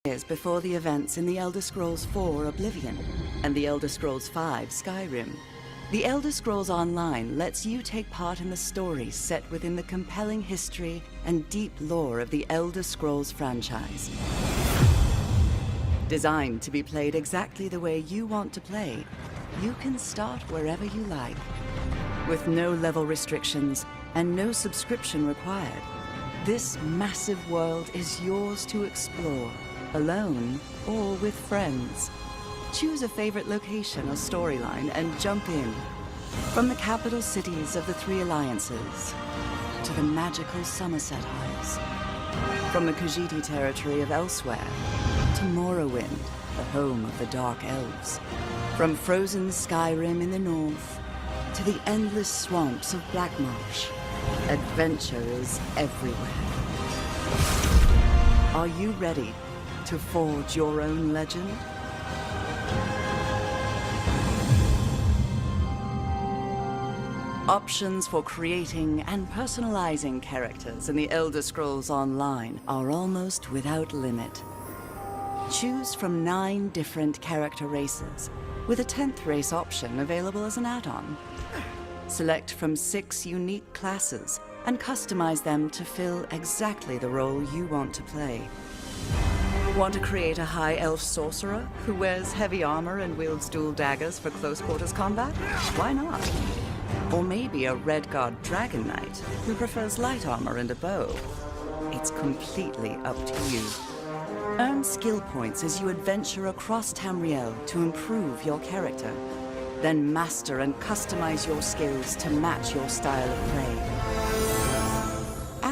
years before the events in The Elder Scrolls IV Oblivion and The Elder Scrolls V Skyrim. The Elder Scrolls Online lets you take part in the stories set within the compelling history and deep lore of the Elder Scrolls franchise. Designed to be played exactly the way you want to play, you can start wherever you like. With no level restrictions and no subscription required, this massive world is yours to explore, alone or with friends. Choose a favorite location or storyline and jump in. From the capital cities of the Three Alliances to the magical Somerset Isles. From the Khajiit territory of Elsewhere to Morrowind, the home of the Dark Elves. From frozen Skyrim in the north to the endless swamps of Blackmarsh, adventure is everywhere. Are you ready to forge your own legend? Options for creating and personalizing characters in the Elder Scrolls Online are almost without limit. Choose from 9 different character races, with a 10th race option available as an add-on. Select from 6 unique classes and customize them to fill exactly the role you want to play. Want to create a high elf sorcerer who wears heavy armor and wields dual daggers for close quarters combat? Why not? Or maybe a Redguard Dragon Knight who prefers light armor and a bow. It's completely up to you. Earn skill points as you adventure across Tamriel to improve your character. Then master and customize your skills to match your style of play.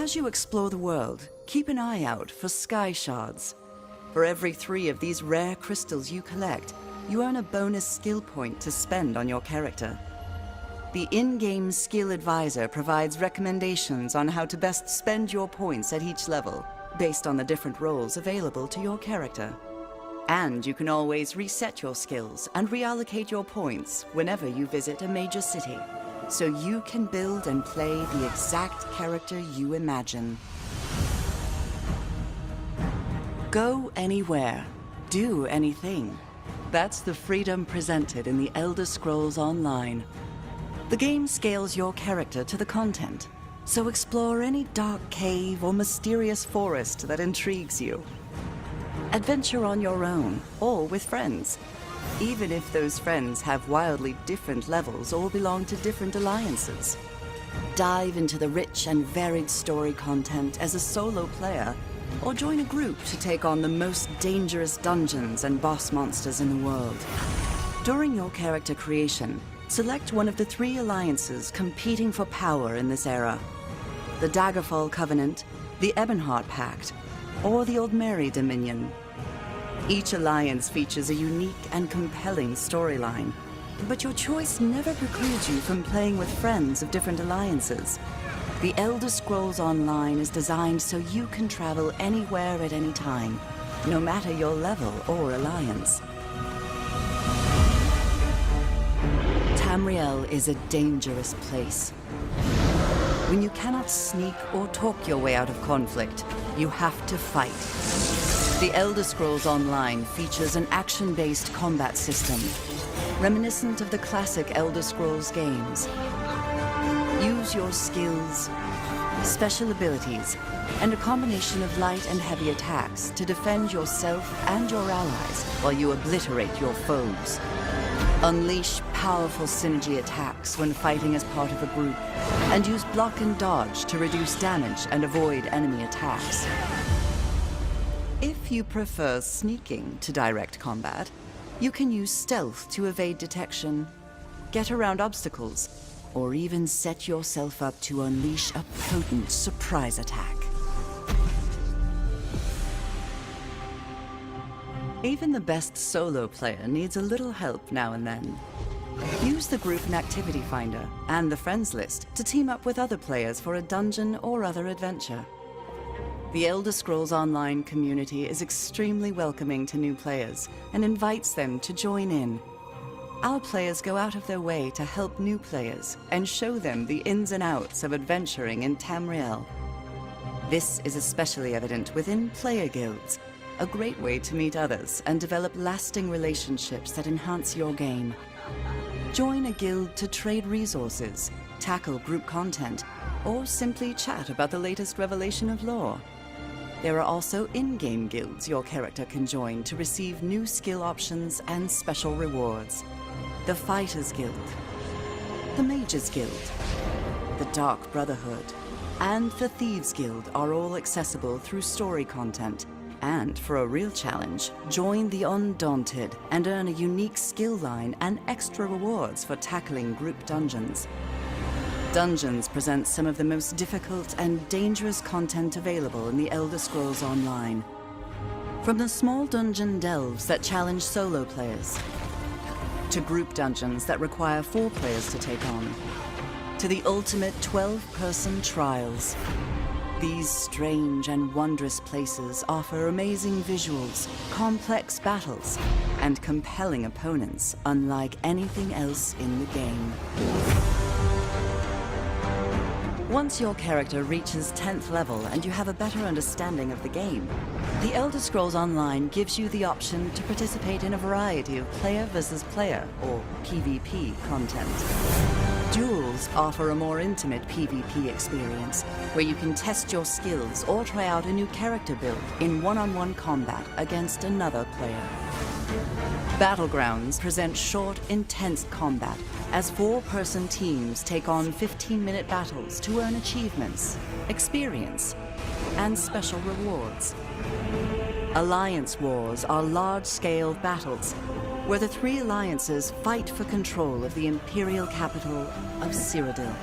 As you explore the world, keep an eye out for sky shards. For every 3 of these rare crystals you collect, you earn a bonus skill point to spend on your character. The in-game skill advisor provides recommendations on how to best spend your points at each level, based on the different roles available to your character. And you can always reset your skills and reallocate your points whenever you visit a major city, so you can build and play the exact character you imagine. Go anywhere, do anything. That's the freedom presented in the Elder Scrolls Online. The game scales your character to the content, so explore any dark cave or mysterious forest that intrigues you. Adventure on your own, or with friends, even if those friends have wildly different levels or belong to different alliances. Dive into the rich and varied story content as a solo player, or join a group to take on the most dangerous dungeons and boss monsters in the world. During your character creation, select one of the 3 alliances competing for power in this era: the Daggerfall Covenant, the Ebonheart Pact, or the Old Mary Dominion. Each alliance features a unique and compelling storyline, but your choice never precludes you from playing with friends of different alliances. The Elder Scrolls Online is designed so you can travel anywhere at any time, no matter your level or alliance. Tamriel is a dangerous place. When you cannot sneak or talk your way out of conflict, you have to fight. The Elder Scrolls Online features an action-based combat system, reminiscent of the classic Elder Scrolls games. Use your skills, special abilities, and a combination of light and heavy attacks to defend yourself and your allies while you obliterate your foes. Unleash powerful synergy attacks when fighting as part of a group, and use block and dodge to reduce damage and avoid enemy attacks. If you prefer sneaking to direct combat, you can use stealth to evade detection, get around obstacles, or even set yourself up to unleash a potent surprise attack. Even the best solo player needs a little help now and then. Use the Group and Activity Finder and the Friends list to team up with other players for a dungeon or other adventure. The Elder Scrolls Online community is extremely welcoming to new players and invites them to join in. Our players go out of their way to help new players and show them the ins and outs of adventuring in Tamriel. This is especially evident within player guilds, a great way to meet others and develop lasting relationships that enhance your game. Join a guild to trade resources, tackle group content, or simply chat about the latest revelation of lore. There are also in-game guilds your character can join to receive new skill options and special rewards. The Fighters Guild, the Mages Guild, the Dark Brotherhood, and the Thieves Guild are all accessible through story content. And for a real challenge, join the Undaunted and earn a unique skill line and extra rewards for tackling group dungeons. Dungeons present some of the most difficult and dangerous content available in the Elder Scrolls Online. From the small dungeon delves that challenge solo players, to group dungeons that require 4 players to take on, to the ultimate 12-person trials. These strange and wondrous places offer amazing visuals, complex battles, and compelling opponents unlike anything else in the game. Once your character reaches 10th level and you have a better understanding of the game, the Elder Scrolls Online gives you the option to participate in a variety of player versus player, or PvP, content. Duels offer a more intimate PvP experience, where you can test your skills or try out a new character build in one-on-one combat against another player. Battlegrounds present short, intense combat as 4-person teams take on 15-minute battles to earn achievements, experience, and special rewards. Alliance wars are large-scale battles where the 3 alliances fight for control of the imperial capital of Cyrodiil.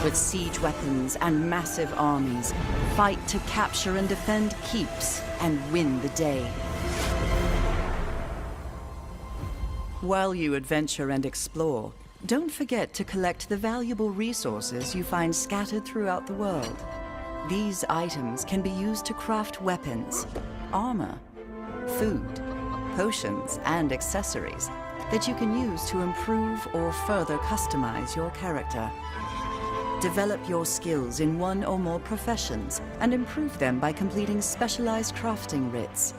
With siege weapons and massive armies, fight to capture and defend keeps and win the day. While you adventure and explore, don't forget to collect the valuable resources you find scattered throughout the world. These items can be used to craft weapons, armor, food, potions, and accessories that you can use to improve or further customize your character. Develop your skills in one or more professions and improve them by completing specialized crafting writs.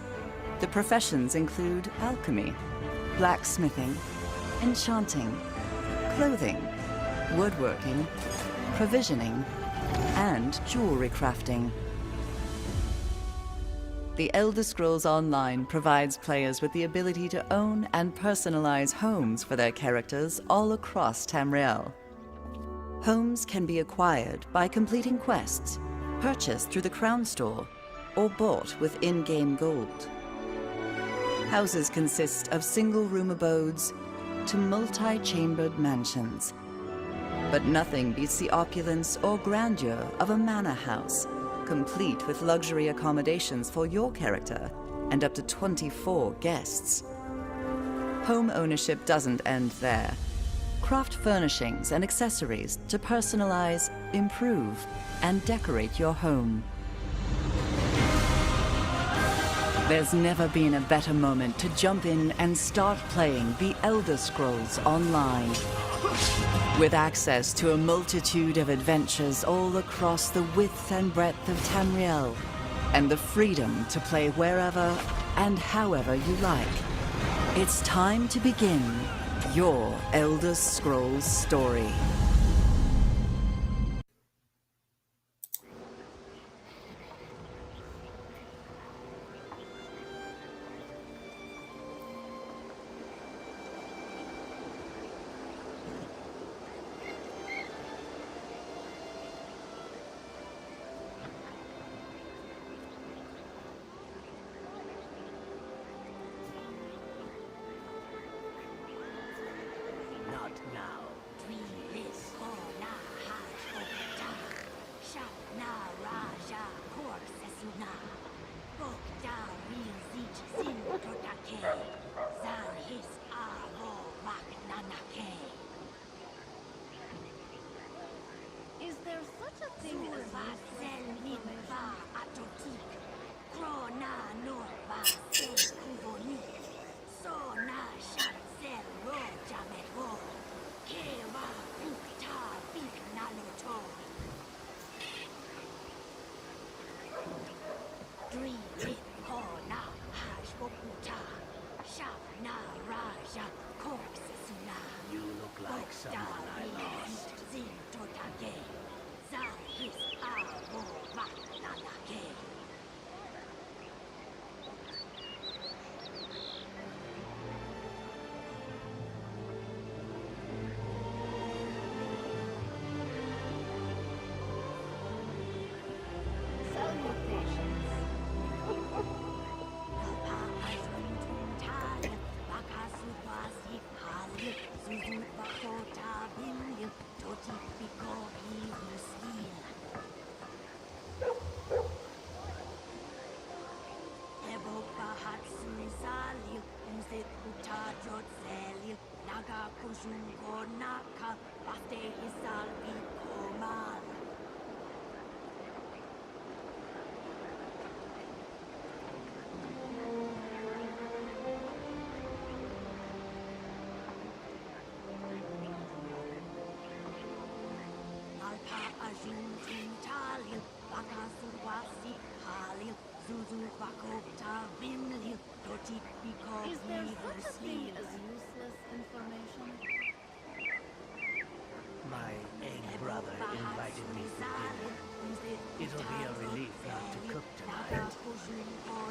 The professions include alchemy, blacksmithing, enchanting, clothing, woodworking, provisioning, and jewelry crafting. The Elder Scrolls Online provides players with the ability to own and personalize homes for their characters all across Tamriel. Homes can be acquired by completing quests, purchased through the Crown Store, or bought with in-game gold. Houses consist of single-room abodes to multi-chambered mansions. But nothing beats the opulence or grandeur of a manor house, complete with luxury accommodations for your character and up to 24 guests. Home ownership doesn't end there. Craft furnishings and accessories to personalize, improve, and decorate your home. There's never been a better moment to jump in and start playing the Elder Scrolls Online. With access to a multitude of adventures all across the width and breadth of Tamriel, and the freedom to play wherever and however you like, it's time to begin your Elder Scrolls story. Is there such a thing as Jungonaka, Baste Hisalvi Komal. Alpa Ajun Talil, Baka Surwasi Halil, Zuzu Bako Tavimlil, Doti Biko Is there such a thing Sleeve. as useless information? My egg brother invited me for dinner. It'll be a relief not to cook tonight.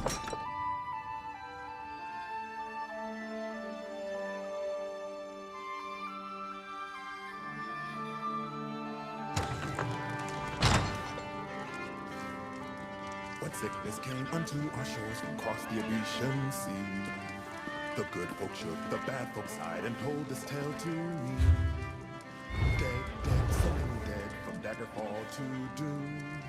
When sickness came unto our shores from across the Abetian sea, the good folk shook the bad folk side and told this tale to me. Dead, dead, so many dead, from daggerfall to doom.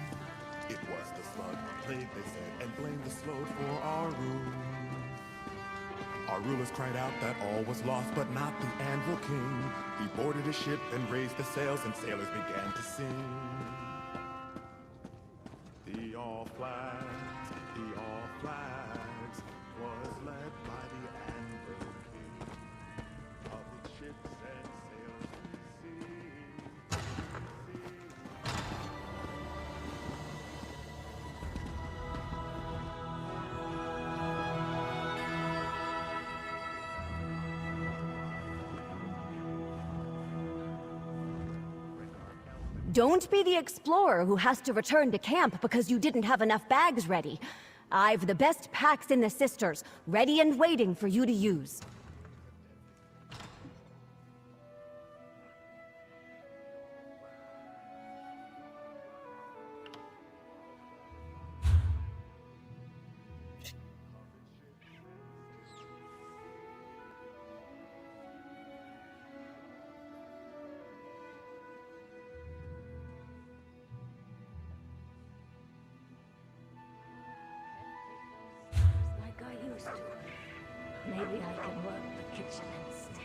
It was the slug plague, they said, and blamed the sload for our ruin. Our rulers cried out that all was lost, but not the Anvil King. He boarded his ship and raised the sails, and sailors began to sing. The All Flags was led by the Anvil King. Of its ships and sails we see. Don't be the explorer who has to return to camp because you didn't have enough bags ready. I've the best packs in the Sisters, ready and waiting for you to use. Like I used to. Maybe I can work the kitchen instead.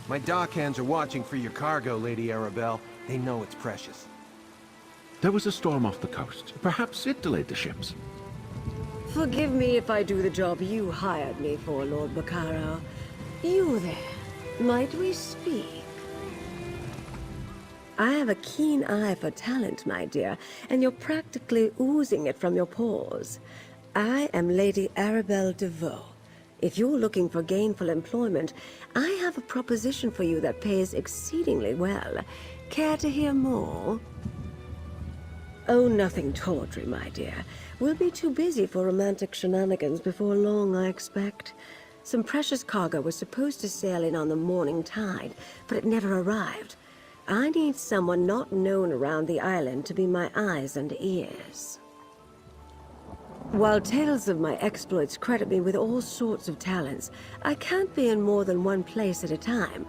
My dockhands are watching for your cargo, Lady Arabelle. They know it's precious. There was a storm off the coast. Perhaps it delayed the ships. Forgive me if I do the job you hired me for, Lord Baccaro. You there, might we speak? I have a keen eye for talent, my dear, and you're practically oozing it from your pores. I am Lady Arabelle DeVoe. If you're looking for gainful employment, I have a proposition for you that pays exceedingly well. Care to hear more? Oh, nothing tawdry, my dear. We'll be too busy for romantic shenanigans before long, I expect. Some precious cargo was supposed to sail in on the morning tide, but it never arrived. I need someone not known around the island to be my eyes and ears. While tales of my exploits credit me with all sorts of talents, I can't be in more than one place at a time.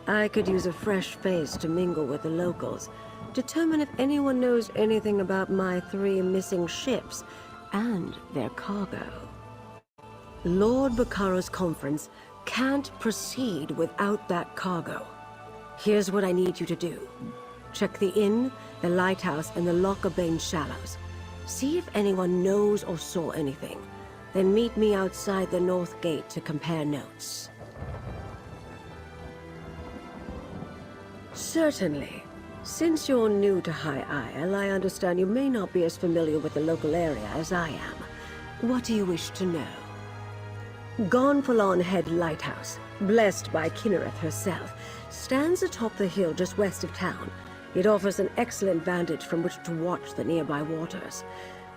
I could use a fresh face to mingle with the locals, determine if anyone knows anything about my 3 missing ships and their cargo. Lord Baccaro's conference can't proceed without that cargo. Here's what I need you to do. Check the inn, the lighthouse, and the Lockabane Shallows. See if anyone knows or saw anything. Then meet me outside the North Gate to compare notes. Certainly. Since you're new to High Isle, I understand you may not be as familiar with the local area as I am. What do you wish to know? Gonfalon Head Lighthouse, blessed by Kinnereth herself, stands atop the hill just west of town. It offers an excellent vantage from which to watch the nearby waters.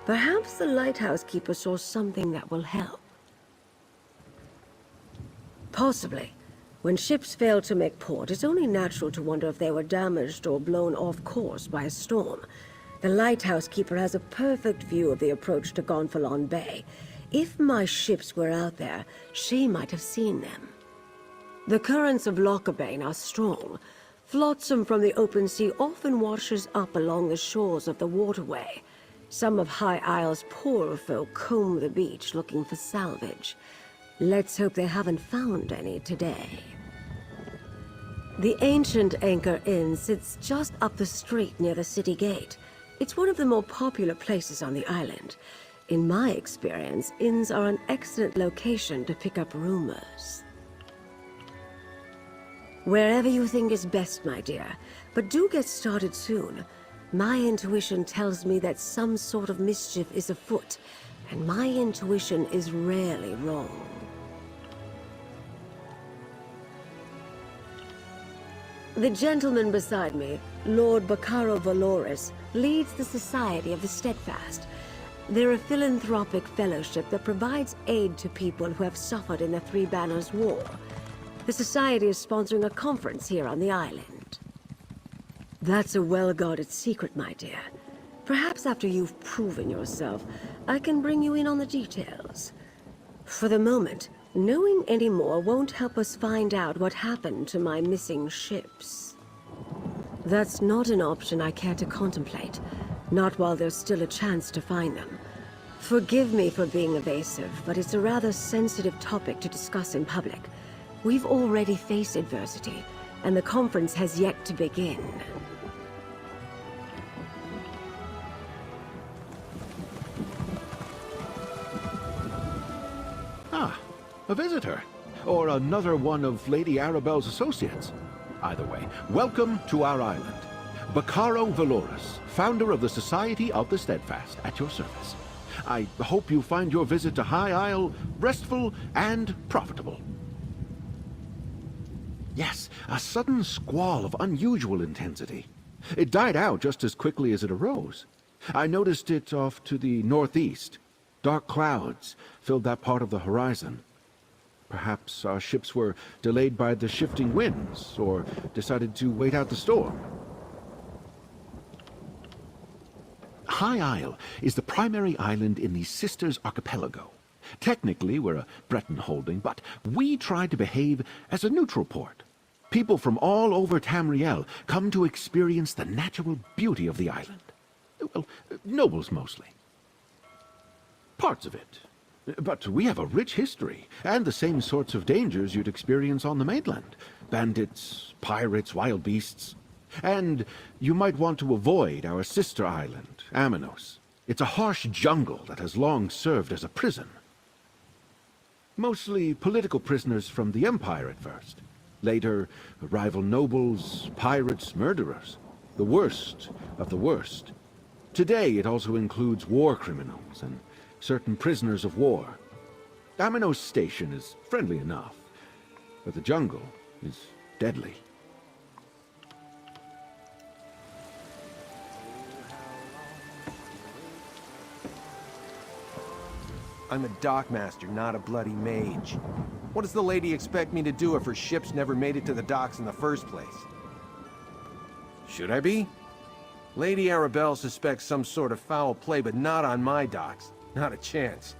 Perhaps the lighthouse keeper saw something that will help. Possibly. When ships fail to make port, it's only natural to wonder if they were damaged or blown off course by a storm. The lighthouse keeper has a perfect view of the approach to Gonfalon Bay. If my ships were out there, she might have seen them. The currents of Lockabane are strong. Flotsam from the open sea often washes up along the shores of the waterway. Some of High Isle's poorer folk comb the beach looking for salvage. Let's hope they haven't found any today. The ancient Anchor Inn sits just up the street near the city gate. It's one of the more popular places on the island. In my experience, inns are an excellent location to pick up rumors. Wherever you think is best, my dear, but do get started soon. My intuition tells me that some sort of mischief is afoot, and my intuition is rarely wrong. The gentleman beside me, Lord Baccaro Valoris, leads the Society of the Steadfast. They're a philanthropic fellowship that provides aid to people who have suffered in the Three Banners War. The Society is sponsoring a conference here on the island. That's a well-guarded secret, my dear. Perhaps after you've proven yourself, I can bring you in on the details. For the moment, knowing any more won't help us find out what happened to my missing ships. That's not an option I care to contemplate, not while there's still a chance to find them. Forgive me for being evasive, but it's a rather sensitive topic to discuss in public. We've already faced adversity, and the conference has yet to begin. Ah, a visitor. Or another one of Lady Arabelle's associates. Either way, welcome to our island. Baccaro Valoris, founder of the Society of the Steadfast, at your service. I hope you find your visit to High Isle restful and profitable. Yes, a sudden squall of unusual intensity. It died out just as quickly as it arose. I noticed it off to the northeast. Dark clouds filled that part of the horizon. Perhaps our ships were delayed by the shifting winds, or decided to wait out the storm. High Isle is the primary island in the Sisters Archipelago. Technically, we're a Breton holding, but we try to behave as a neutral port. People from all over Tamriel come to experience the natural beauty of the island. Well, nobles mostly. Parts of it. But we have a rich history, and the same sorts of dangers you'd experience on the mainland. Bandits, pirates, wild beasts. And you might want to avoid our sister island, Aminos. It's a harsh jungle that has long served as a prison. Mostly political prisoners from the Empire at first. Later, rival nobles, pirates, murderers. The worst of the worst. Today it also includes war criminals and certain prisoners of war. Aminos Station is friendly enough, but the jungle is deadly. I'm a dockmaster, not a bloody mage. What does the lady expect me to do if her ships never made it to the docks in the first place? Should I be? Lady Arabelle suspects some sort of foul play, but not on my docks. Not a chance.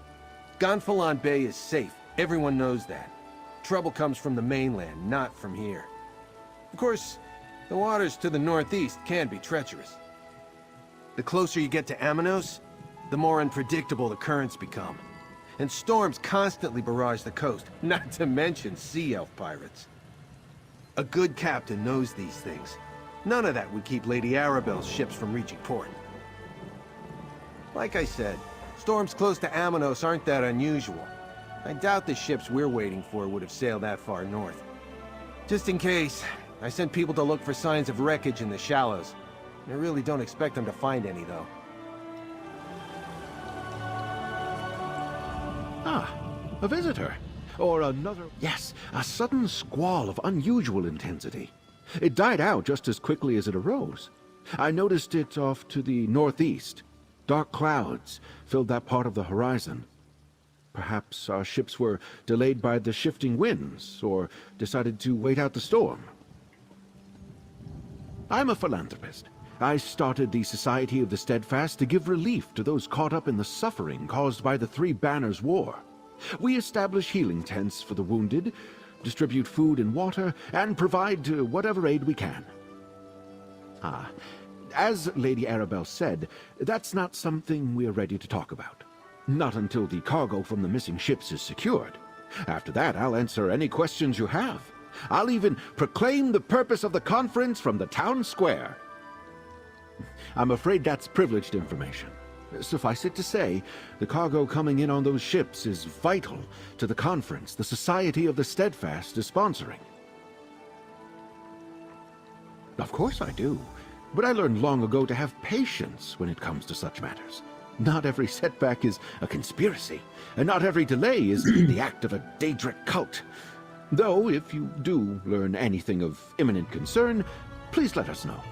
Gonfalon Bay is safe. Everyone knows that. Trouble comes from the mainland, not from here. Of course, the waters to the northeast can be treacherous. The closer you get to Aminos, the more unpredictable the currents become. And storms constantly barrage the coast, not to mention sea elf pirates. A good captain knows these things. None of that would keep Lady Arabelle's ships from reaching port. Like I said, storms close to Aminos aren't that unusual. I doubt the ships we're waiting for would have sailed that far north. Just in case, I sent people to look for signs of wreckage in the shallows. I really don't expect them to find any, though. Ah, a visitor. Or another... Yes, a sudden squall of unusual intensity. It died out just as quickly as it arose. I noticed it off to the northeast. Dark clouds filled that part of the horizon. Perhaps our ships were delayed by the shifting winds, or decided to wait out the storm. I'm a philanthropist. I started the Society of the Steadfast to give relief to those caught up in the suffering caused by the Three Banners War. We establish healing tents for the wounded, distribute food and water, and provide whatever aid we can. As Lady Arabelle said, that's not something we're ready to talk about. Not until the cargo from the missing ships is secured. After that, I'll answer any questions you have. I'll even proclaim the purpose of the conference from the town square. I'm afraid that's privileged information. Suffice it to say, the cargo coming in on those ships is vital to the conference the Society of the Steadfast is sponsoring. Of course I do, but I learned long ago to have patience when it comes to such matters. Not every setback is a conspiracy, and not every delay is the act of a Daedric cult. Though, if you do learn anything of imminent concern, please let us know.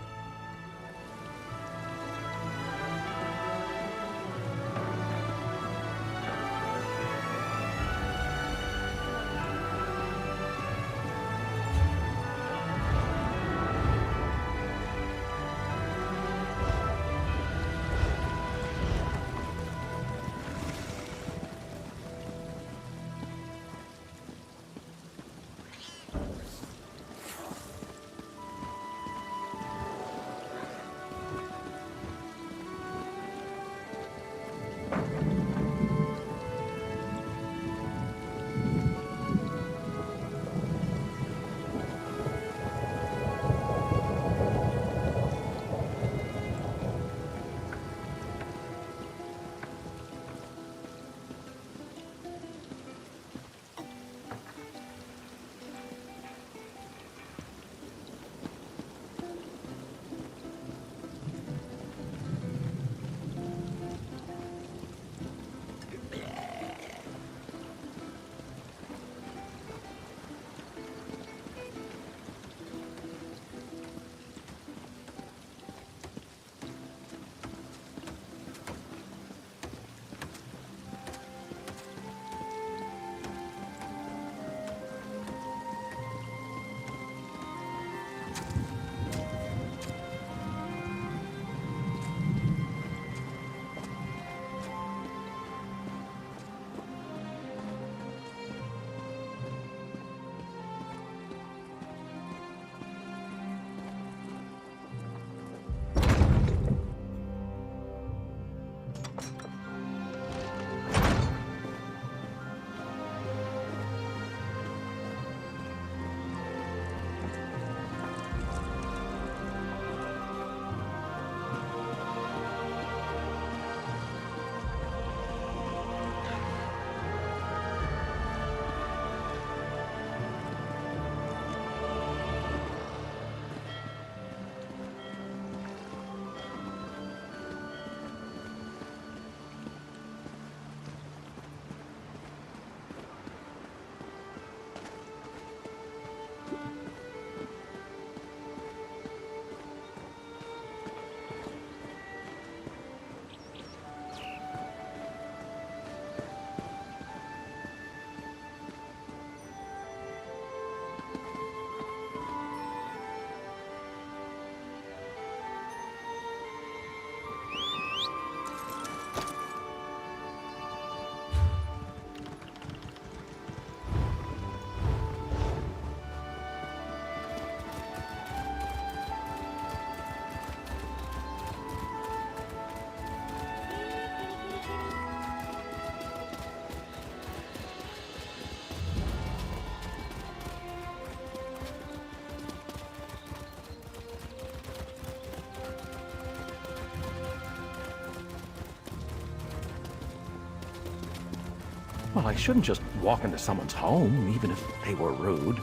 Well, I shouldn't just walk into someone's home, even if they were rude.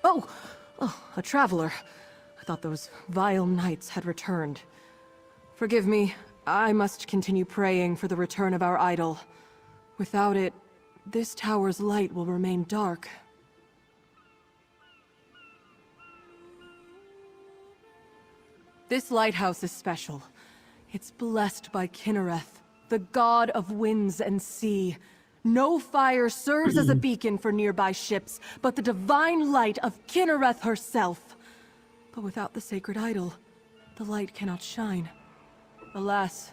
Oh, a traveler. I thought those vile knights had returned. Forgive me, I must continue praying for the return of our idol. Without it, this tower's light will remain dark. This lighthouse is special. It's blessed by Kinnereth, the god of winds and sea. No fire serves as a beacon for nearby ships, but the divine light of Kinnereth herself. But without the sacred idol, the light cannot shine. Alas,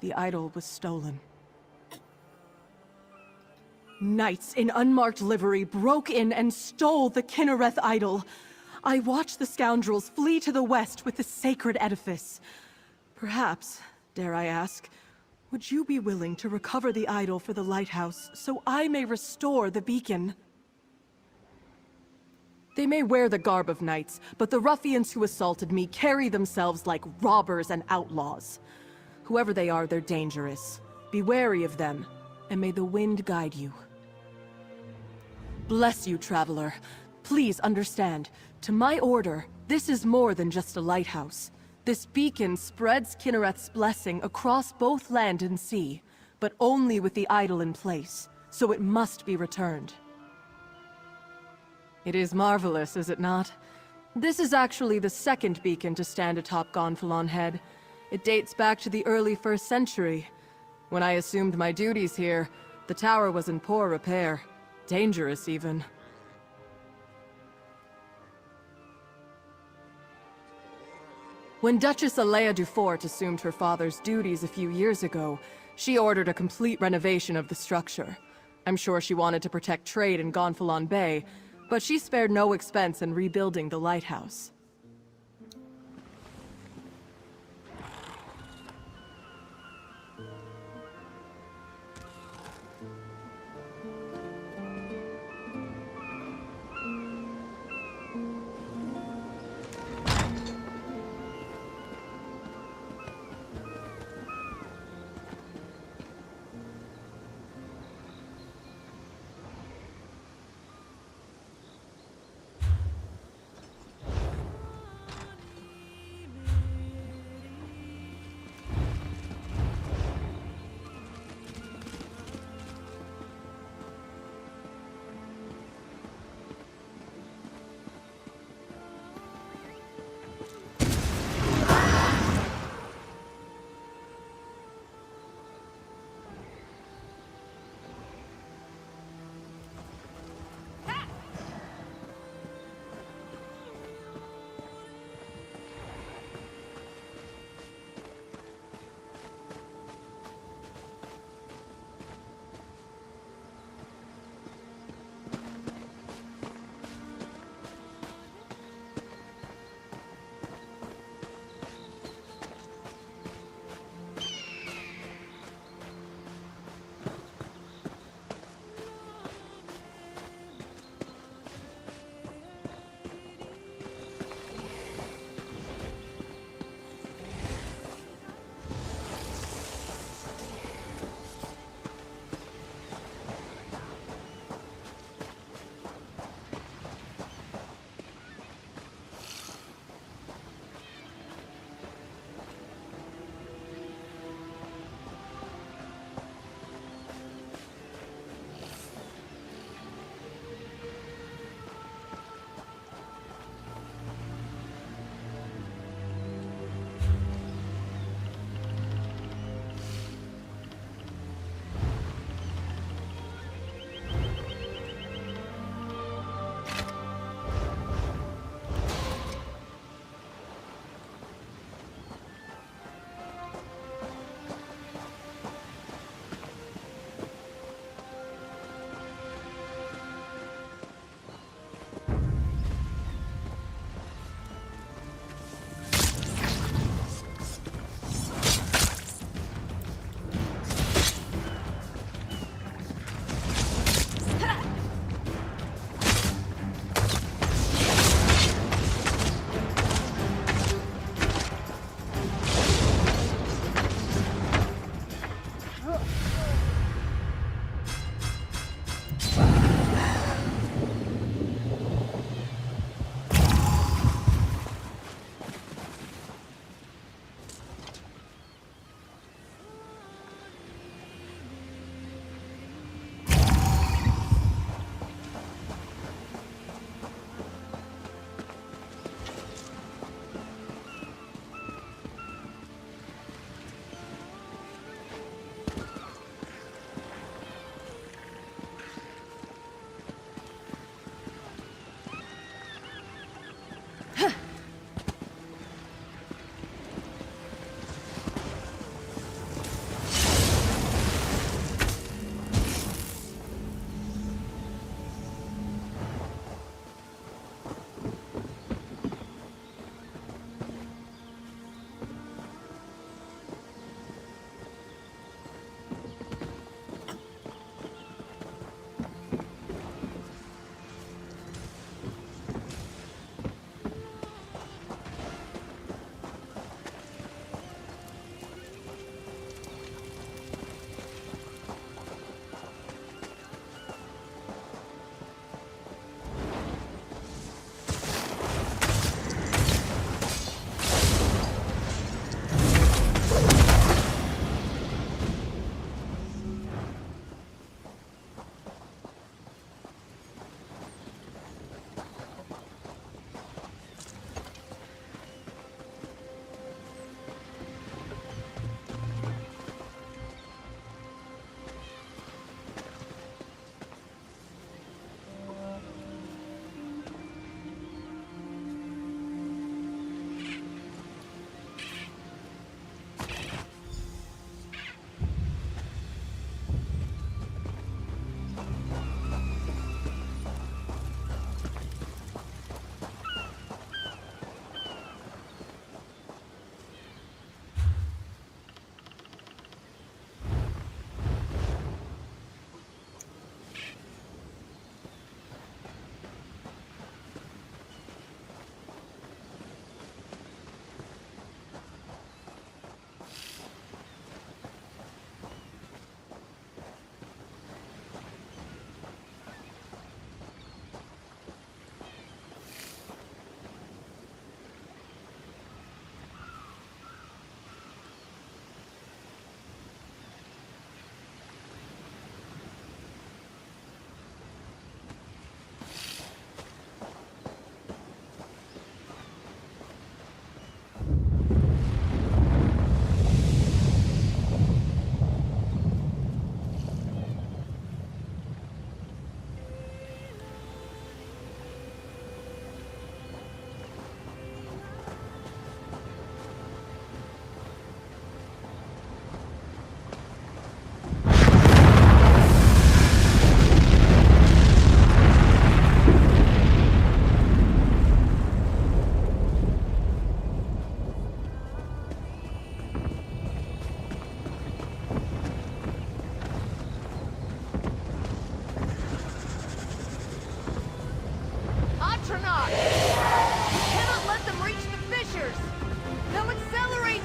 the idol was stolen. Knights in unmarked livery broke in and stole the Kinnereth idol. I watched the scoundrels flee to the west with the sacred edifice. Perhaps, dare I ask, would you be willing to recover the idol for the lighthouse, so I may restore the beacon? They may wear the garb of knights, but the ruffians who assaulted me carry themselves like robbers and outlaws. Whoever they are, they're dangerous. Be wary of them, and may the wind guide you. Bless you, traveler. Please understand, to my order, this is more than just a lighthouse. This beacon spreads Kinnereth's blessing across both land and sea, but only with the idol in place, so it must be returned. It is marvelous, is it not? This is actually the second beacon to stand atop Gonfalon Head. It dates back to the early 1st century. When I assumed my duties here, the tower was in poor repair. Dangerous, even. When Duchess Alea Dufort assumed her father's duties a few years ago, she ordered a complete renovation of the structure. I'm sure she wanted to protect trade in Gonfalon Bay, but she spared no expense in rebuilding the lighthouse.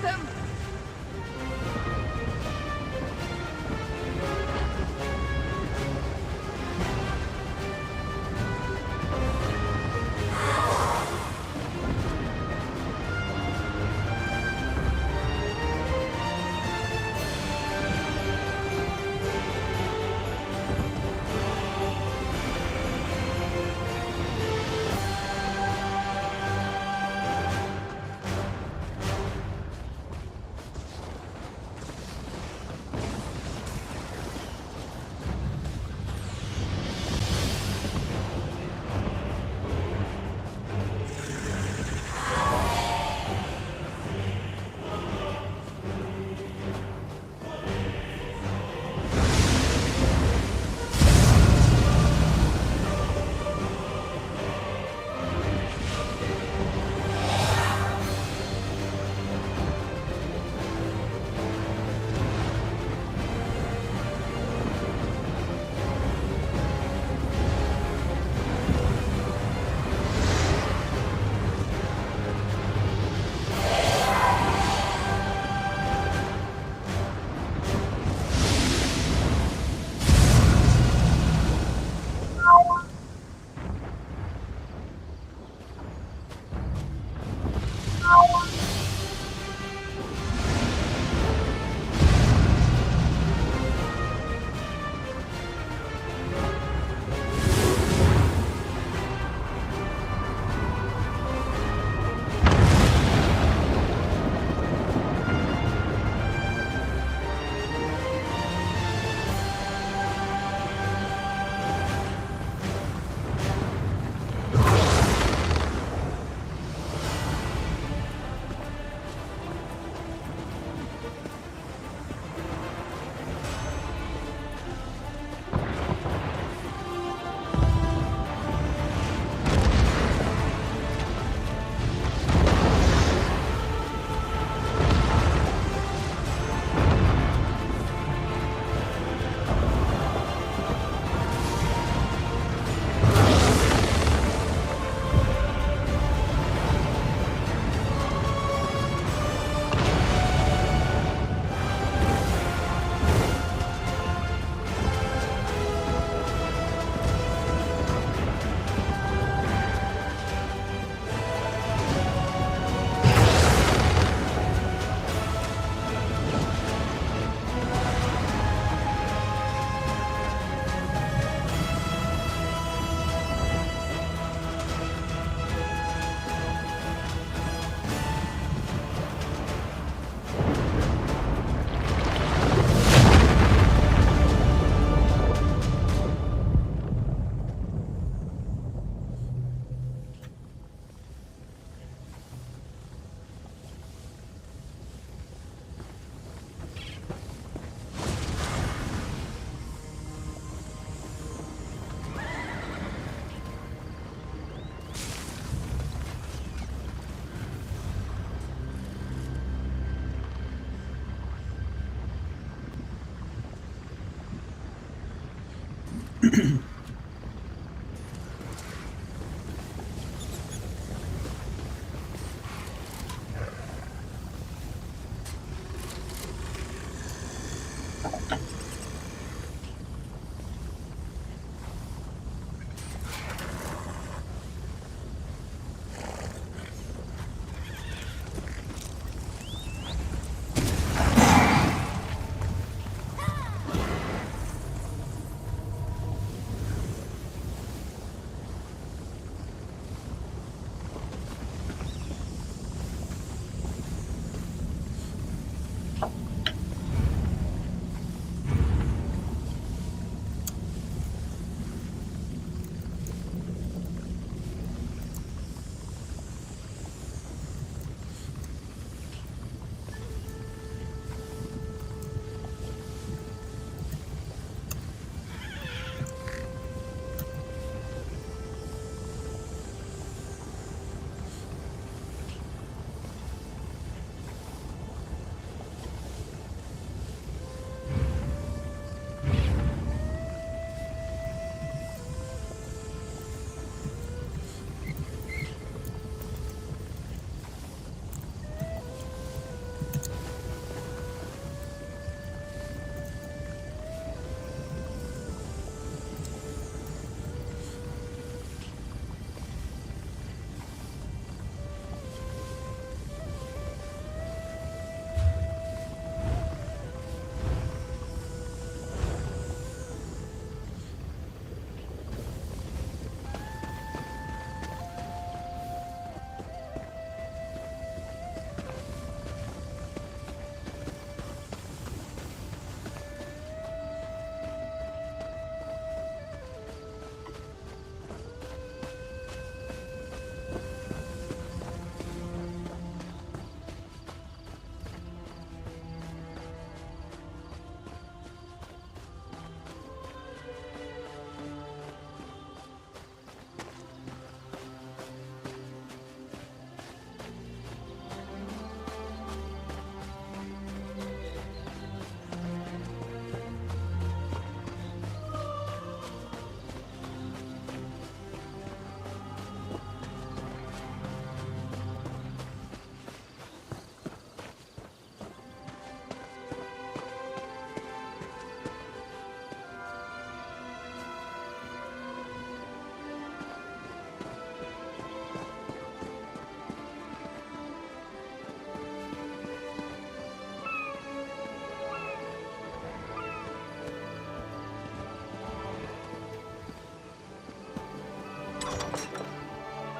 them!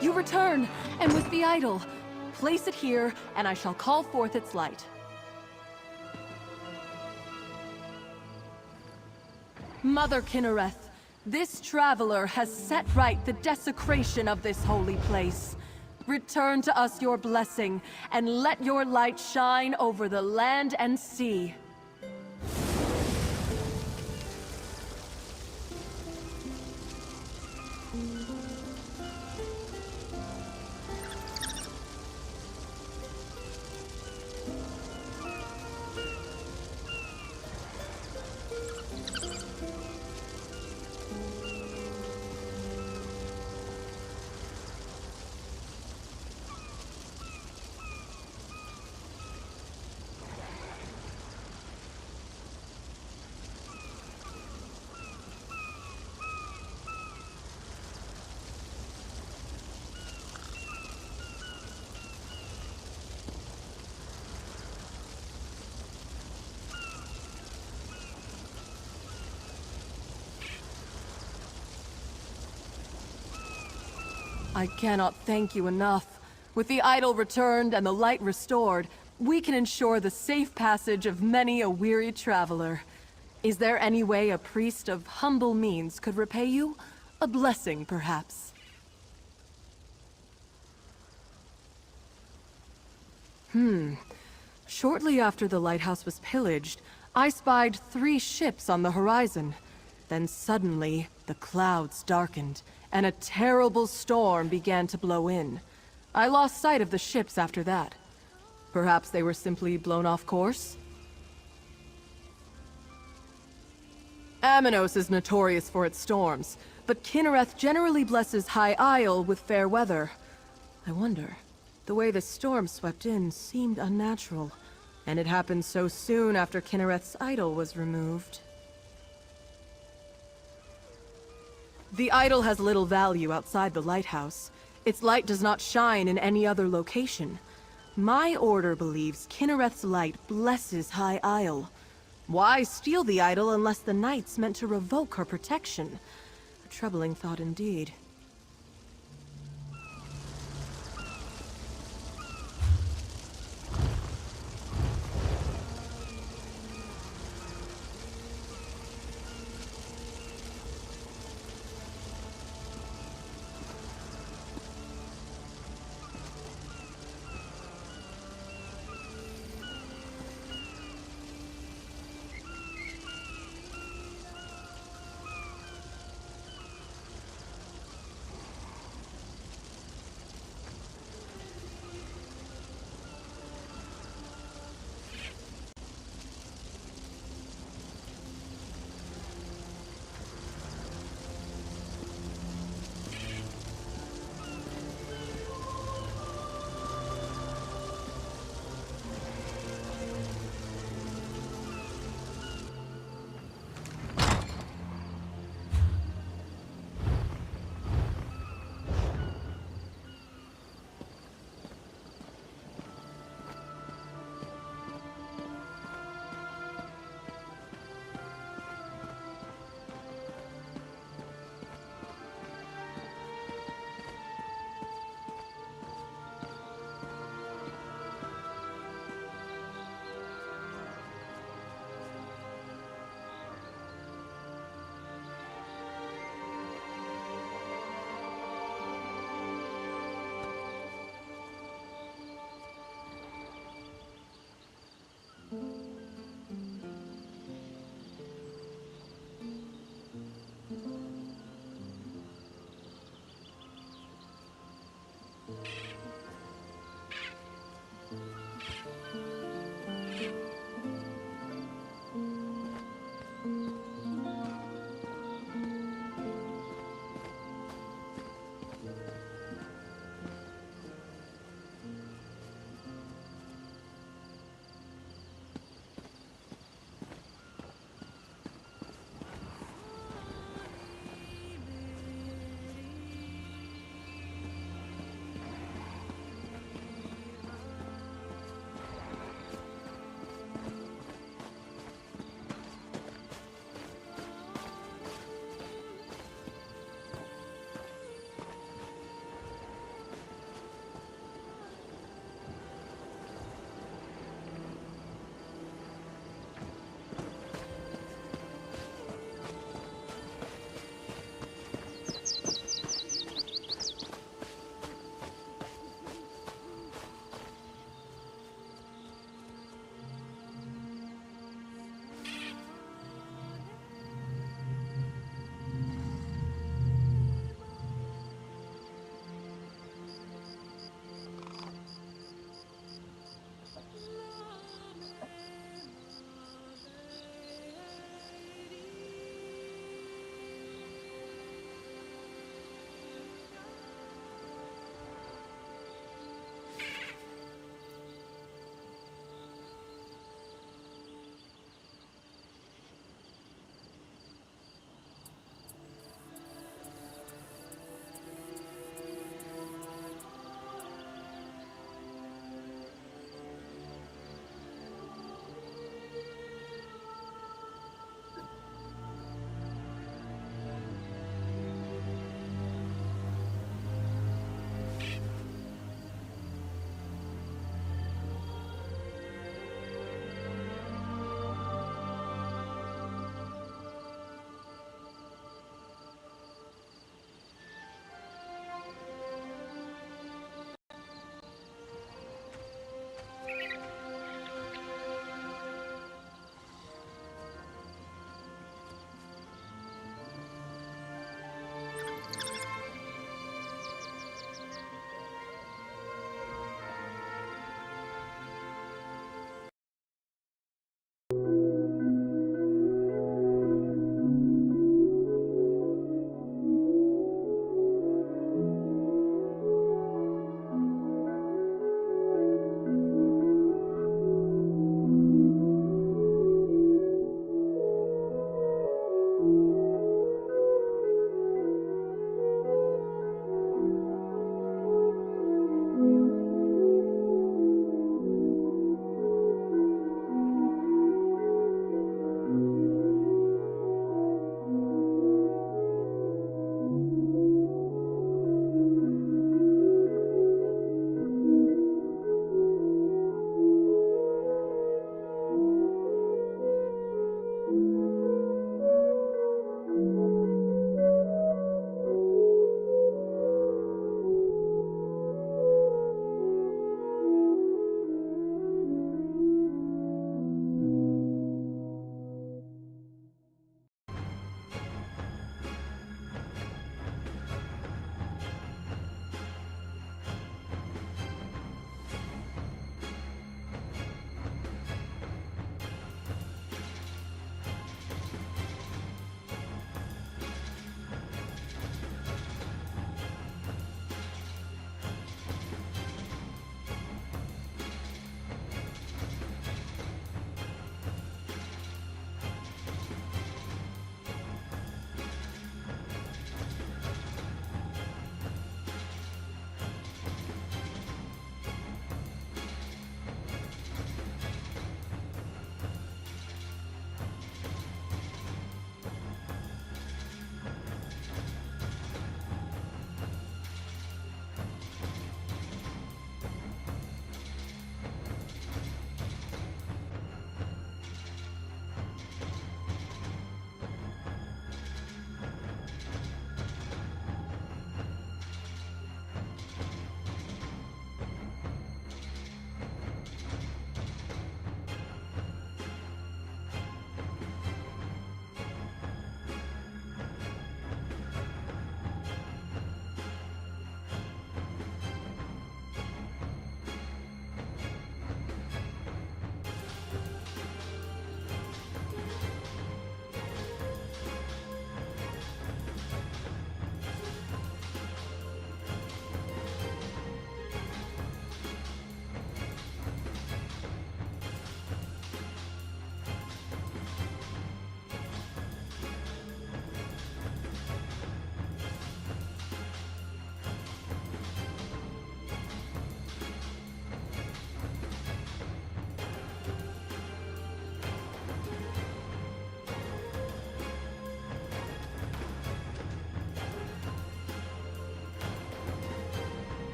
You return, and with the idol. Place it here, and I shall call forth its light. Mother Kinnereth, this traveler has set right the desecration of this holy place. Return to us your blessing, and let your light shine over the land and sea. I cannot thank you enough. With the idol returned and the light restored, we can ensure the safe passage of many a weary traveler. Is there any way a priest of humble means could repay you? A blessing, perhaps? Shortly after the lighthouse was pillaged, I spied 3 ships on the horizon. Then suddenly, the clouds darkened, and a terrible storm began to blow in. I lost sight of the ships after that. Perhaps they were simply blown off course? Aminos is notorious for its storms, but Kinnereth generally blesses High Isle with fair weather. I wonder, the way the storm swept in seemed unnatural, and it happened so soon after Kinnereth's idol was removed. The idol has little value outside the lighthouse. Its light does not shine in any other location. My order believes Kinnereth's light blesses High Isle. Why steal the idol unless the knights meant to revoke her protection? A troubling thought indeed.